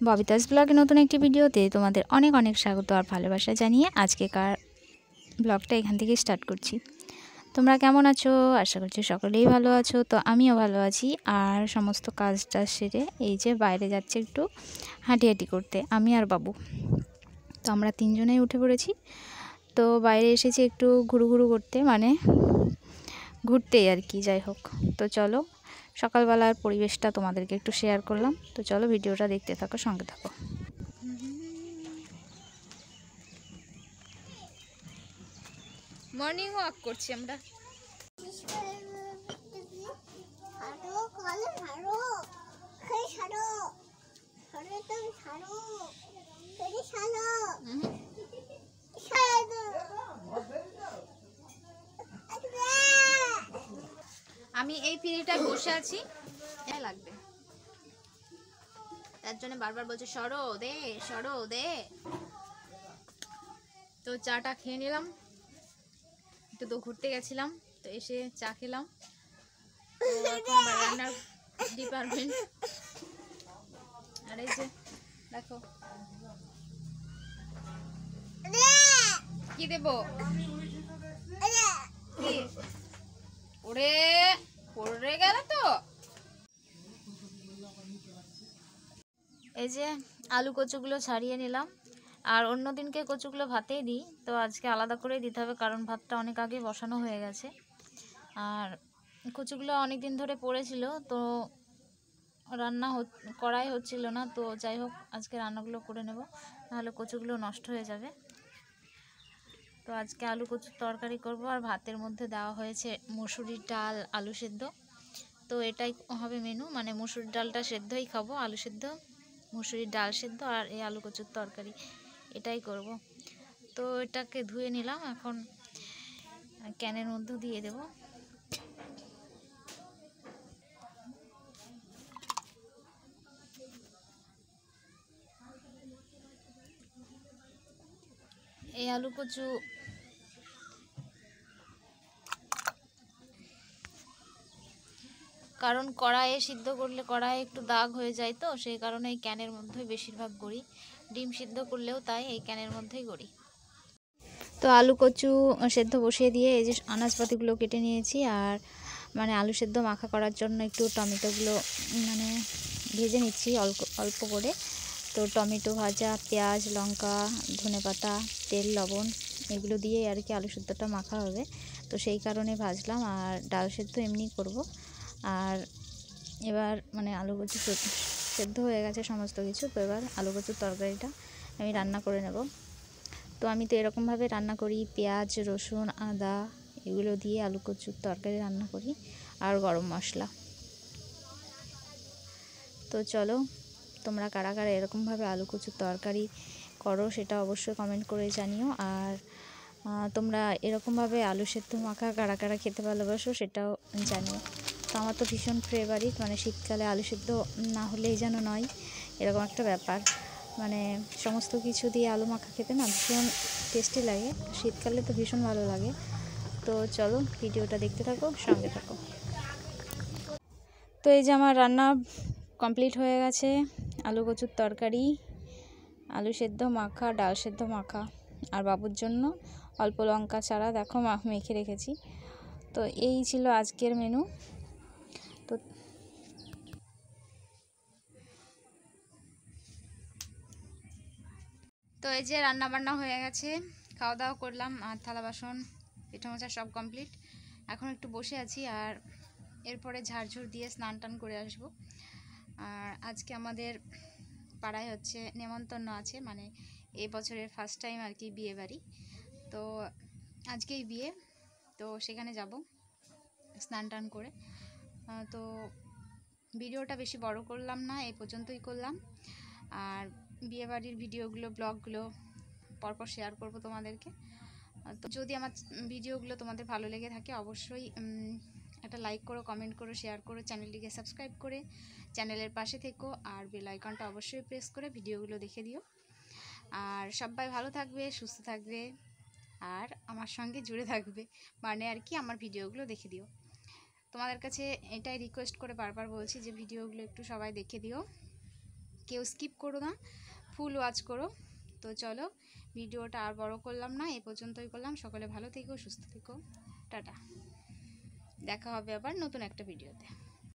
ববিতাস ব্লগে নতুন একটি ভিডিওতে তোমাদের অনেক অনেক স্বাগত আর ভালোবাসা জানিয়ে আজকেকার ব্লগটা এখান থেকে স্টার্ট করছি। তোমরা কেমন আছো? আশা করছি সকলেই ভালো আছো। তো আমিও ভালো আছি। আর সমস্ত কাজটা সেরে এই যে বাইরে যাচ্ছে একটু হাঁটি করতে, আমি আর বাবু। তো আমরা তিনজনেই উঠে পড়েছি। তো বাইরে এসেছি একটু ঘুরু করতে, মানে ঘুরতেই আর কি, যাই হোক। তো চলো সকালবেলার পরিবেশটা তোমাদেরকে একটু শেয়ার করলাম। তো চলো ভিডিওটা দেখতে থাকো, সঙ্গে থাকো। মর্নিং ওয়াক করছি আমরা। আমি এই পিড়িটায় বসে আছি, লাগবে তার জন্য বারবার বলছে সরো দে সরো দে। তো চাটা খেয়ে নিলাম, একটু তো ঘুরতে গেছিলাম, তো এসে চা খেলাম। রান্নার ডিপার্টমেন্ট, আর এই যে দেখো কি দেবো, ওরে পড়ে গেল তো। এই যে আলু কচুগুলো ছাড়িয়ে নিলাম, আর অন্য দিনকে কচুগুলো ভাতেই দিই, তো আজকে আলাদা করে দিতে হবে কারণ ভাতটা অনেক আগে বসানো হয়ে গেছে। আর কচুগুলো অনেক দিন ধরে পড়েছিল, তো রান্না করাই হচ্ছিল না। তো যাই হোক আজকে রান্নাগুলো করে নেব, নাহলে কচুগুলো নষ্ট হয়ে যাবে। তো আজকে আলু কচুর তরকারি করব, আর ভাতের মধ্যে দেওয়া হয়েছে মুসুরির ডাল আলু সেদ্ধ। তো এটাই হবে মেনু, মানে মুসুরির ডালটা সেদ্ধই খাবো, আলু সেদ্ধ মুসুরির ডাল সেদ্ধ আর এই আলু কচুর তরকারি, এটাই করব। তো এটাকে ধুয়ে নিলাম, এখন ক্যানের মধ্যে দিয়ে দেব। এই আলু কচু কারণ কড়াইয়ে সিদ্ধ করলে কড়াইয়ে একটু দাগ হয়ে যায়, তো সেই কারণে এই ক্যানের মধ্যেই বেশিরভাগ করি। ডিম সিদ্ধ করলেও তাই, এই ক্যানের মধ্যেই করি। তো আলু কচু সেদ্ধ বসিয়ে দিয়ে এই যে আনাজপাতিগুলো কেটে নিয়েছি, আর মানে আলু সেদ্ধ মাখা করার জন্য একটু টমেটোগুলো মানে ভেজে নিচ্ছি অল্প অল্প করে। তো টমেটো ভাজা, পেঁয়াজ, লঙ্কা, ধনেপাতা, তেল, লবণ এগুলো দিয়ে আর কি আলু সেদ্ধটা মাখা হবে, তো সেই কারণে ভাজলাম। আর ডাল সেদ্ধ এমনি করব। আর এবার মানে আলু কচু সেদ্ধ হয়ে গেছে সমস্ত কিছু, তো এবার আলু কচুর তরকারিটা আমি রান্না করে নেব। তো আমি তো এরকমভাবে রান্না করি, পেঁয়াজ, রসুন, আদা এগুলো দিয়ে আলু কচুর তরকারি রান্না করি, আর গরম মশলা। তো চলো তোমরা কারা কারা এরকমভাবে আলু কচুর তরকারি করো সেটা অবশ্যই কমেন্ট করে জানিও। আর তোমরা এরকমভাবে আলু সেদ্ধ মাখা কারা কারা খেতে ভালোবাসো সেটাও জানিও। তো আমার তো ভীষণ ফেভারিট, মানে শীতকালে আলু সেদ্ধ না হলেই যেন নয়, এরকম একটা ব্যাপার। মানে সমস্ত কিছু দিয়ে আলু মাখা খেতে না ভীষণ টেস্টি লাগে, শীতকালে তো ভীষণ ভালো লাগে। তো চলো ভিডিওটা দেখতে থাকো, সঙ্গে থাকো। তো এই যে আমার রান্না কমপ্লিট হয়ে গেছে, আলু কচুর তরকারি, আলু সেদ্ধ মাখা, ডাল সেদ্ধ মাখা, আর বাবুর জন্য অল্প লঙ্কা ছাড়া দেখো মেখে রেখেছি। তো এই ছিল আজকের মেনু। তো এই যে রান্না বান্না হয়ে গেছে, খাওয়া দাওয়া করলাম, আর থালা বাসন পিঠা মোচা সব কমপ্লিট। এখন একটু বসে আছি, আর এরপরে ঝাড়ঝুড় দিয়ে স্নান টান করে আসবো। আর আজকে আমাদের পাড়ায় হচ্ছে নেমন্তন্ন আছে, মানে এই বছরের ফার্স্ট টাইম আর কি বিয়ে বাড়ি। তো আজকেই বিয়ে, তো সেখানে যাব স্নান টান করে। তো ভিডিওটা বেশি বড় করলাম না, এই পর্যন্তই করলাম। আর বিয়েবাড়ির ভিডিওগুলো, ব্লগগুলো পরপর শেয়ার করব তোমাদেরকে। তো যদি আমার ভিডিওগুলো তোমাদের ভালো লেগে থাকে অবশ্যই একটা লাইক করো, কমেন্ট করো, শেয়ার করো, চ্যানেলটিকে সাবস্ক্রাইব করে চ্যানেলের পাশে থেকো, আর বেল আইকনটা অবশ্যই প্রেস করে ভিডিওগুলো দেখে দিও। আর সবাই ভালো থাকবে, সুস্থ থাকবে, আর আমার সঙ্গে জুড়ে থাকবে, মানে আর কি আমার ভিডিওগুলো দেখে দিও। তোমাদের কাছে এটাই রিকোয়েস্ট করে বারবার বলছি যে ভিডিওগুলো একটু সবাই দেখে দিও। কেউ স্কিপ করো না, ফুল ওয়াচ করো। তো চলো, ভিডিওটা আর বড় করলাম না, এ পর্যন্তই করলাম। সকলে ভালো থেকো, সুস্থ থেকো, টাটা। দেখা হবে আবার নতুন একটা ভিডিওতে।